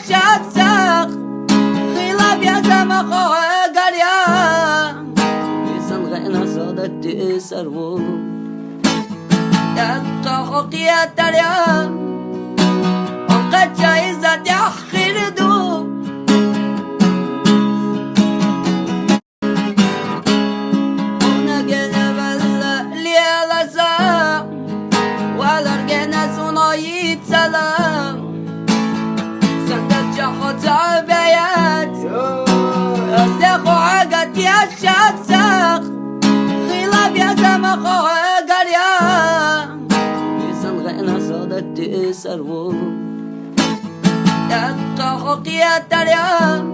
شاتسخ خلاف يا زمخو قريان يسن غينا صادت تسرو تقحق يا تريان وقد جايزة تأخير دو ونقل بلا ليلة ساق ولرقنا صنايد سلام سندت جحو تعبيات أسلخو عقد يا شاتسخ خلاف يا زمخو قريان يسن غينا صادت تسرو تقحق يا تريان